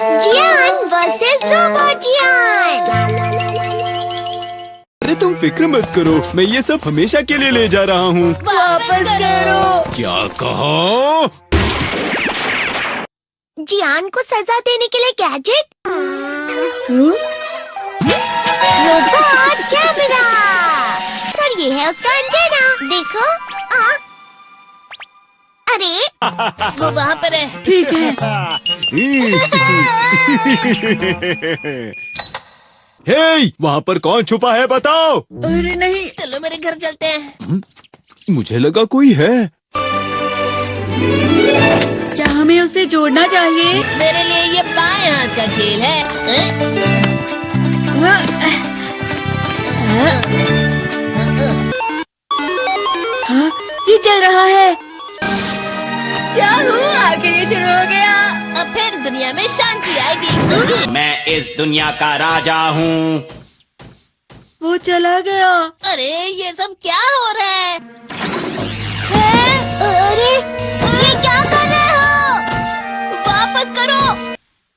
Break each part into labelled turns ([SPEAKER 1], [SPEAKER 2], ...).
[SPEAKER 1] जियान versus robot जियान।
[SPEAKER 2] अरे तुम फिक्र मत करो, मैं ये सब हमेशा के लिए ले जा रहा हूँ।
[SPEAKER 1] वापस करो।
[SPEAKER 2] क्या कहा?
[SPEAKER 1] जियान को सजा देने के लिए गैजेट। Robot camera. सर ये है उसका एंटेना, देखो। अरे वो वहाँ पर है।
[SPEAKER 3] ठीक है।
[SPEAKER 2] हे, वहाँ पर कौन छुपा है बताओ?
[SPEAKER 3] अरे नहीं।
[SPEAKER 1] चलो मेरे घर चलते हैं।
[SPEAKER 2] मुझे लगा कोई है।
[SPEAKER 3] क्या हमें उसे जोड़ना चाहिए?
[SPEAKER 1] मेरे लिए ये बाएं हाथ का खेल है।
[SPEAKER 3] हाँ, ये चल रहा है। क्या हुआ? आखिर ये शुरू हो गया।
[SPEAKER 1] अब फिर दुनिया में शांति आएगी।
[SPEAKER 4] मैं इस दुनिया का राजा हूँ।
[SPEAKER 3] वो चला गया।
[SPEAKER 1] अरे ये सब क्या हो रहा है? अरे ये क्या कर रहे हो? वापस करो।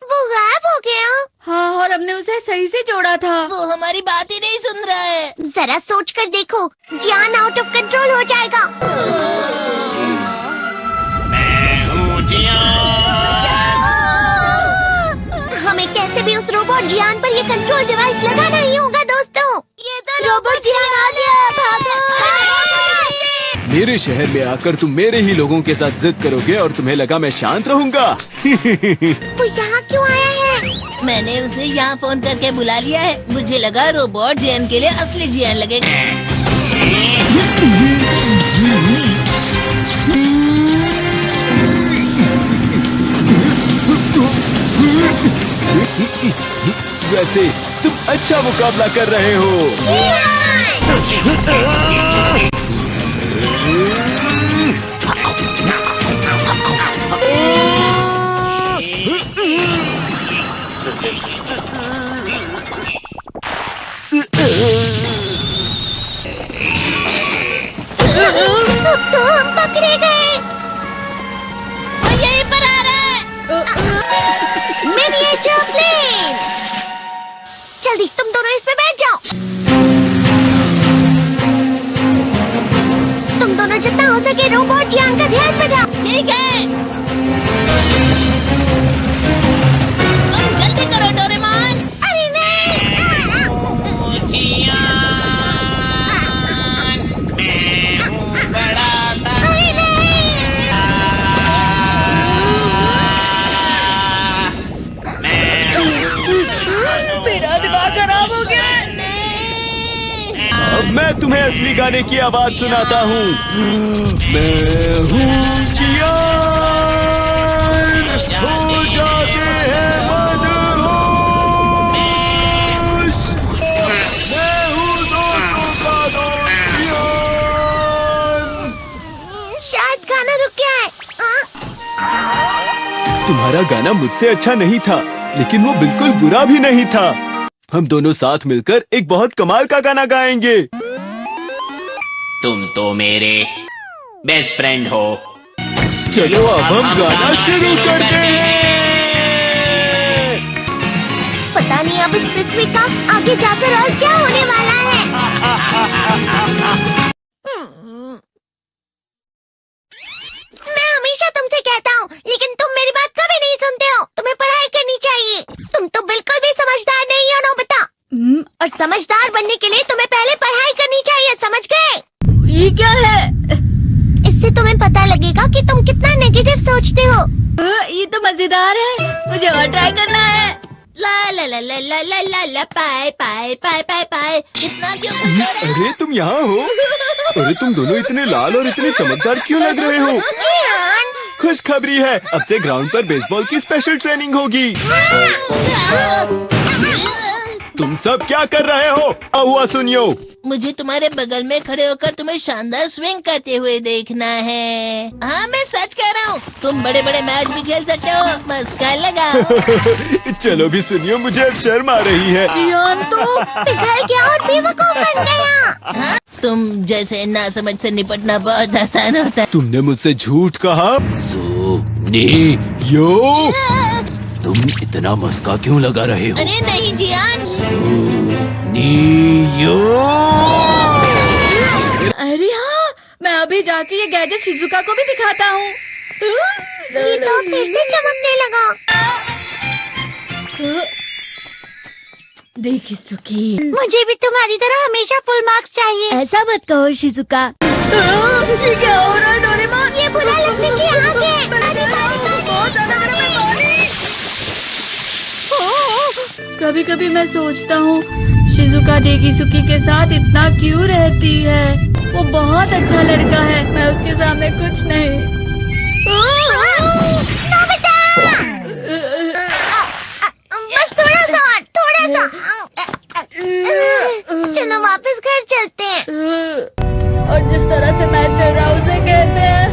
[SPEAKER 1] वो गायब हो गया।
[SPEAKER 3] हाँ, और हमने उसे सही से जोड़ा था।
[SPEAKER 1] वो हमारी बात ही नहीं सुन रहा है। जरा सोच कर देखो, जियान आउट ऑफ कंट्रोल हो जाएगा।
[SPEAKER 4] मैं हूँ
[SPEAKER 1] हमें कैसे भी उस रोबोट जियान पर ये कंट्रोल डिवाइस लगाना ही होगा दोस्तों। ये तो रोबोट जियान आ गया। भागो।
[SPEAKER 2] मेरे शहर में आकर तुम मेरे ही लोगों के साथ जिद करोगे और तुम्हें लगा मैं शांत रहूंगा।
[SPEAKER 1] वो यहाँ क्यों आया है? मैंने उसे यहाँ फोन करके बुला लिया है। मुझे लगा रोबोट जियान के लिए असली जियान लगेगा।
[SPEAKER 2] वैसे तुम अच्छा मुकाबला कर रहे हो।
[SPEAKER 1] तो हम पकड़े गए। वो यहीं पर आ रहा है। Miniature plane. जल्दी तुम दोनों इसमें बैठ जाओ। तुम दोनों जितना हो सके रोबोट जियान का ध्यान बटाओ। ठीक है। तुम जल्दी करो डोरेमोन। अरे नहीं। अरे नहीं।
[SPEAKER 3] मेरा दिमाग खराब हो गया।
[SPEAKER 2] अब मैं तुम्हें असली गाने की आवाज सुनाता हूँ। मैं हूँ जियान, हो जाते हैं मदहोश। मैं हूँ दोस्तों का दोस्त जियान।
[SPEAKER 1] शायद गाना रुक गया है।
[SPEAKER 2] तुम्हारा गाना मुझसे अच्छा नहीं था, लेकिन वो बिल्कुल बुरा भी नहीं था। हम दोनों साथ मिलकर एक बहुत कमाल का गाना गाएंगे।
[SPEAKER 4] तुम तो मेरे बेस्ट फ्रेंड हो।
[SPEAKER 2] चलो अब हम गाना शुरू करते हैं।
[SPEAKER 1] पता नहीं अब इस पृथ्वी का आगे जाकर और क्या होने वाला है। मैं हमेशा तुमसे कहता हूँ, लेकिन तुम मेरी बात कभी नहीं सुनते हो। तुम्हें पढ़ाई करनी चाहिए। तुम तो बिल्कुल भी समझदार नहीं हो नोबिता। और समझदार बनने के लिए तुम्हें पहले पढ़ाई करनी चाहिए, समझ गए?
[SPEAKER 3] ये क्या है?
[SPEAKER 1] इससे तुम्हें पता लगेगा कि तुम कितना नेगेटिव सोचते हो।
[SPEAKER 3] ये तो मजेदार है। मुझे और ट्राई करना है।
[SPEAKER 1] ला ला ला ला ला ला ला ला पाए पाए पाए पाए पाए। इतना क्यों खुश हो रहे हो?
[SPEAKER 2] अरे तुम यहाँ हो? अरे तुम दोनों इतने लाल और इतने चमकदार क्यों लग रहे हो?
[SPEAKER 1] जियान।
[SPEAKER 2] खुशखबरी है, अब से ग्राउंड पर बेसबॉल की स्पेशल ट्रेनिंग होगी। तुम सब क्या कर रहे हो? हुआ सुनियो।
[SPEAKER 1] मुझे तुम्हारे बगल में खड़े होकर तुम्हें शानदार स्विंग करते हुए देखना है। हाँ मैं सच कह रहा हूँ। तुम बड़े बड़े मैच भी खेल सकते हो, बस कर लगाओ।
[SPEAKER 2] चलो भी सुनियो, मुझे अब शर्म आ रही है।
[SPEAKER 1] जियान तो पिघल गया और बेवकूफ बन गया। हाँ? तुम जैसे नासमझ से निपटना बहुत आसान होता है।
[SPEAKER 2] तुमने मुझसे झूठ कहा।
[SPEAKER 4] सुनियो,
[SPEAKER 2] यो
[SPEAKER 4] तुम
[SPEAKER 2] तुम इतना मस्का क्यों लगा रहे हो?
[SPEAKER 1] अरे नहीं जियान।
[SPEAKER 2] नियो।
[SPEAKER 3] अरे हाँ, मैं अभी जाके ये गैजेट शिजुका को भी दिखाता हूँ।
[SPEAKER 1] ये तो फिर से चमकने लगा।
[SPEAKER 3] देखिए सुकी,
[SPEAKER 1] मुझे भी तुम्हारी तरह हमेशा फुल मार्क्स चाहिए।
[SPEAKER 3] ऐसा मत कहो शिजुका। ये क्या हो रहा है डोरेमोन?
[SPEAKER 1] ये बुरा लगने की आग है।
[SPEAKER 3] कभी कभी मैं सोचता हूँ शिजुका डेगिसुकी के साथ इतना क्यों रहती है। वो बहुत अच्छा लड़का है, मैं उसके सामने कुछ नहीं।
[SPEAKER 1] नोबिता! बस थोड़ा सा। चलो वापस घर चलते हैं।
[SPEAKER 3] और जिस तरह से मैं चल रहा हूँ उसे कहते हैं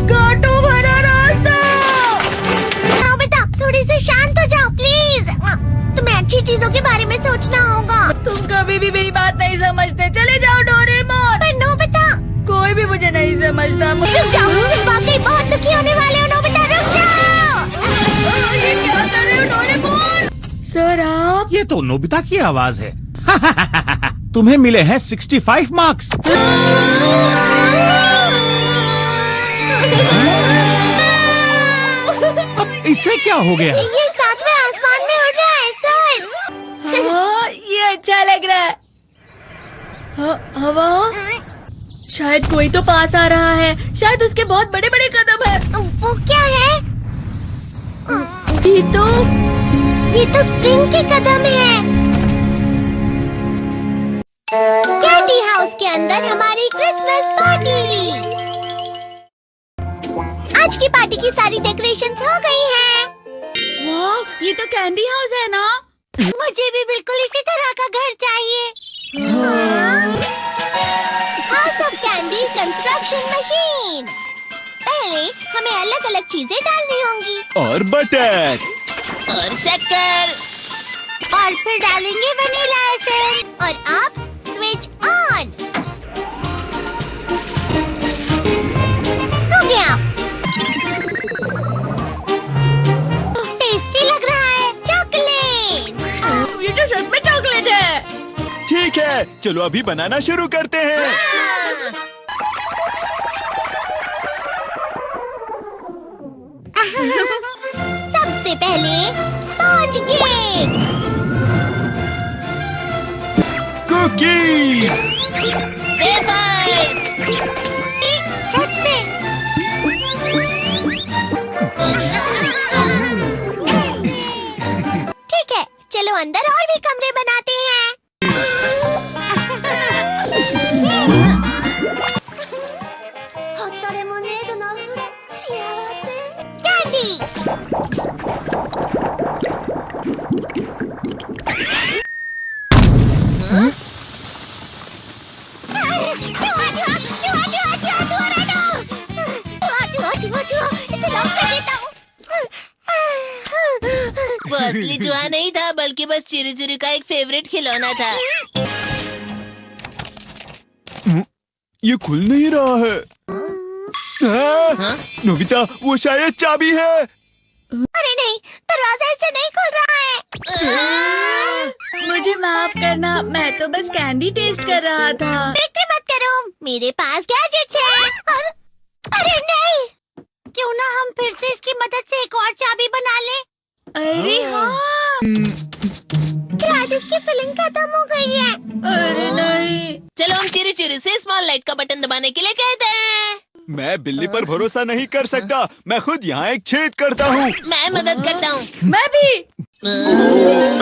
[SPEAKER 3] कांटों भरा रास्ता।
[SPEAKER 1] नोबिता, थोड़ी सी शांत हो जाओ प्लीज। तुम्हें अच्छी चीजों के बारे में सोचना होगा।
[SPEAKER 3] तुम कभी भी मेरी बात नहीं समझते। चले जाओ डोरेमोन।
[SPEAKER 1] पर नोबिता,
[SPEAKER 3] कोई भी मुझे नहीं समझता।
[SPEAKER 1] रुक जाओ, तुम वाकई बहुत दुखी होने वाले हो। नोबिता रुक जाओ।
[SPEAKER 3] ये क्या कर रहे हो डोरेमोन? सर आप?
[SPEAKER 5] ये तो नोबिता की आवाज है। तुम्हें मिले हैं 65 मार्क्स। अब इससे क्या हो गया?
[SPEAKER 1] ये सातवें आसमान में उड़ रहा है सर।
[SPEAKER 3] हाँ, ये अच्छा लग रहा है। हवा? शायद कोई तो पास आ रहा है। शायद उसके बहुत बड़े बड़े कदम है।
[SPEAKER 1] वो क्या है? ये तो स्प्रिंग के कदम है। कैंडी हाउस के अंदर हमारी क्रिसमस पार्टी। आज की पार्टी की सारी डेकोरेशंस हो गई हैं।
[SPEAKER 3] वाह, ये तो कैंडी हाउस है ना?
[SPEAKER 1] मुझे भी बिल्कुल इसी तरह का घर चाहिए। House of candy construction machine. पहले हमें अलग अलग चीजें डालनी होंगी।
[SPEAKER 2] और बटर।
[SPEAKER 1] और शक्कर। और फिर डालेंगे वनीला एसेंस। और आप स्विच ऑन। हो गया। टेस्टी लग रहा है। चॉकलेट।
[SPEAKER 3] ये तो सच में चॉकलेट है।
[SPEAKER 2] ठीक है, चलो अभी बनाना शुरू करते हैं।
[SPEAKER 1] सबसे पहले स्पॉन्ज केक।
[SPEAKER 2] कुकीज।
[SPEAKER 1] वेफर्स। छत पे। ठीक है, चलो अंदर और भी कमरे बनाते हैं। कैंडी।
[SPEAKER 6] वो असली जुआ नहीं था, बल्कि बस चिरी चिरी का एक फेवरेट खिलौना था।
[SPEAKER 2] ये खुल नहीं रहा है।
[SPEAKER 6] हाँ?
[SPEAKER 2] नोबिता, वो शायद चाबी है।
[SPEAKER 1] अरे नहीं, दरवाजा ऐसे नहीं खुल रहा है।
[SPEAKER 3] मुझे माफ करना, मैं तो बस कैंडी टेस्ट कर रहा था।
[SPEAKER 1] फिक्र मत करो, मेरे पास गैजेट्स है। अरे नहीं, क्यों ना हम फिर से इसकी मदद से एक और चाबी बना लें।
[SPEAKER 3] अरे हाँ।
[SPEAKER 1] शायद इसकी फिलिंग खत्म हो गई है।
[SPEAKER 3] अरे नहीं।
[SPEAKER 6] चलो हम चिरी चिरी से स्मॉल लाइट का बटन दबाने के लिए कहते हैं।
[SPEAKER 2] मैं बिल्ली पर भरोसा नहीं कर सकता। मैं खुद यहाँ एक छेद करता हूँ।
[SPEAKER 6] मैं मदद करता हूँ।
[SPEAKER 3] मैं भी।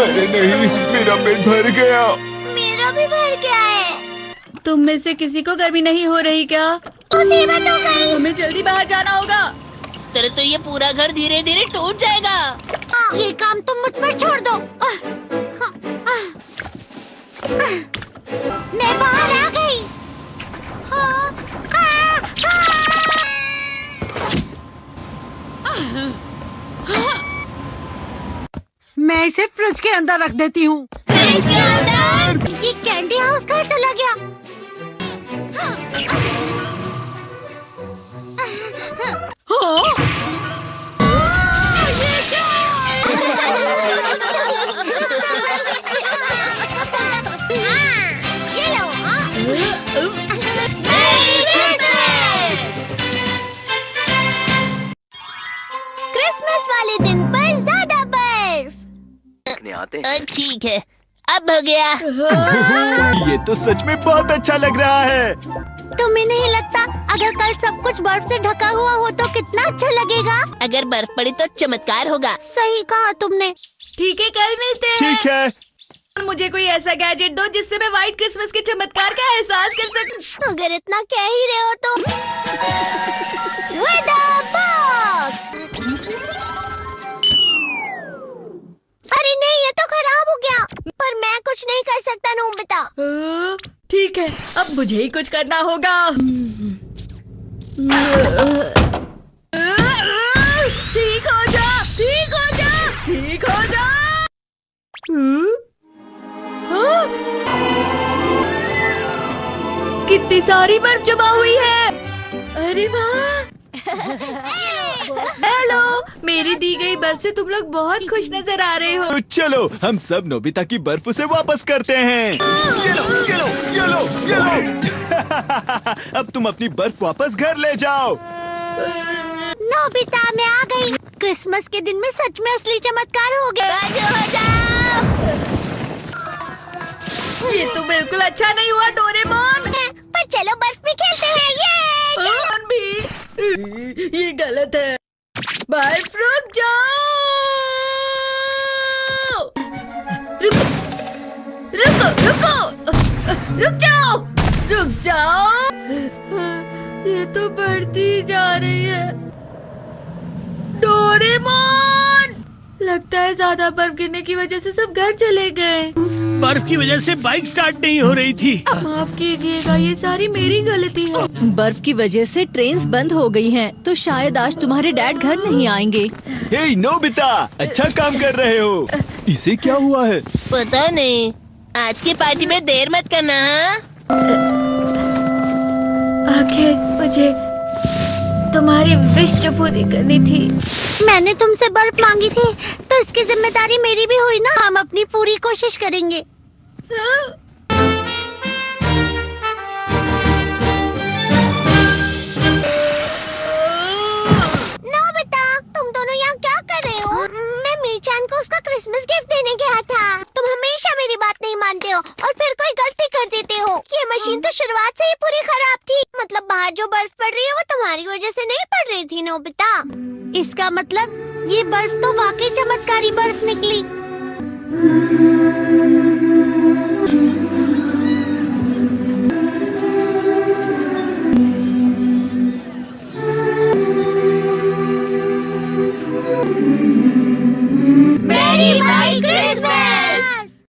[SPEAKER 2] अरे नहीं, मेरा पेट भर गया।
[SPEAKER 1] मेरा भी भर गया है।
[SPEAKER 3] तुम में से किसी को गर्मी नहीं हो रही क्या?
[SPEAKER 1] मुसीबत हो गई।
[SPEAKER 3] हमें जल्दी बाहर जाना होगा।
[SPEAKER 6] इस तरह तो ये पूरा घर धीरे धीरे टूट जाएगा।
[SPEAKER 1] ये काम तुम मुझ पर छोड़ दो। मैं बाहर आ गई।
[SPEAKER 7] मैं इसे फ्रिज के अंदर रख देती हूँ।
[SPEAKER 1] फ्रिज के अंदर? ये कैंडी हाउस कहाँ चला गया?
[SPEAKER 7] हाँ?
[SPEAKER 8] देखने आते हैं।
[SPEAKER 6] ठीक है, अब हो गया।
[SPEAKER 2] ये तो सच में बहुत अच्छा लग रहा है।
[SPEAKER 1] तुम्हें नहीं लगता अगर कल सब कुछ बर्फ से ढका हुआ हो तो कितना अच्छा लगेगा?
[SPEAKER 6] अगर बर्फ पड़ी तो चमत्कार होगा।
[SPEAKER 1] सही कहा तुमने।
[SPEAKER 3] ठीक है, कल मिलते हैं।
[SPEAKER 2] ठीक है।
[SPEAKER 3] मुझे कोई ऐसा गैजेट दो जिससे मैं व्हाइट क्रिसमस के चमत्कार का एहसास कर सकूं।
[SPEAKER 1] अगर इतना कह ही रहे हो तो वेदर बॉक्स। अरे नहीं, ये तो खराब हो गया। पर मैं कुछ नहीं कर सकता नोबिता।
[SPEAKER 3] ठीक है, अब मुझे ही कुछ करना होगा। ठीक हो जा, ठीक हो जा, ठीक हो जा। हाँ? कितनी सारी बर्फ जमा हुई है। अरे वाह। हेलो, मेरी दी गई बर्फ से तुम लोग बहुत खुश नजर आ रहे हो।
[SPEAKER 2] तो चलो हम सब नोबिता की बर्फ उसे वापस करते हैं। ये लो, ये लो, ये लो, ये लो। अब तुम अपनी बर्फ वापस घर ले जाओ।
[SPEAKER 1] नोबिता, मैं आ गई। क्रिसमस के दिन में सच में असली चमत्कार हो गया।
[SPEAKER 6] बाजू हो जाओ।
[SPEAKER 3] ये तो बिल्कुल अच्छा नहीं हुआ डोरेमोन।
[SPEAKER 1] पर चलो बर्फ में खेलते हैं। ये
[SPEAKER 3] डोरेमोन भी। ये गलत है। बर्फ रुक जाओ। रुको, रुको, रुको, रुक जाओ, रुक जाओ। ये तो बढ़ती ही जा रही है। डोरेमोन, लगता है ज्यादा बर्फ गिरने की वजह से सब घर चले गए।
[SPEAKER 5] बर्फ की वजह से बाइक स्टार्ट नहीं हो रही थी।
[SPEAKER 3] माफ कीजिएगा, ये सारी मेरी गलती है।
[SPEAKER 9] बर्फ की वजह से ट्रेन्स बंद हो गई हैं, तो शायद आज तुम्हारे डैड घर नहीं आएंगे।
[SPEAKER 2] हे नोबिता, अच्छा काम कर रहे हो। इसे क्या हुआ है?
[SPEAKER 6] पता नहीं, आज की पार्टी में देर मत करना। हाँ,
[SPEAKER 3] आखिर मुझे तुम्हारी विश जो पूरी करनी थी।
[SPEAKER 1] मैंने तुमसे बर्फ मांगी थी, तो इसकी जिम्मेदारी मेरी भी हुई ना। हम अपनी पूरी कोशिश करेंगे।
[SPEAKER 3] हाँ?
[SPEAKER 1] नोबिता, तुम दोनों यहाँ क्या कर रहे हो? मैं मीचान को उसका क्रिसमस गिफ्ट देने गया था। तुम हमेशा मेरी बात नहीं मानते हो और फिर कोई गलती कर देते हो। ये मशीन तो शुरुआत से ही पूरी खराब थी। मतलब बाहर जो बर्फ पड़ रही है वो तुम्हारी वजह से नहीं पड़ रही थी नोबिता। इसका मतलब ये बर्फ तो वाकई चमत्कारी बर्फ निकली।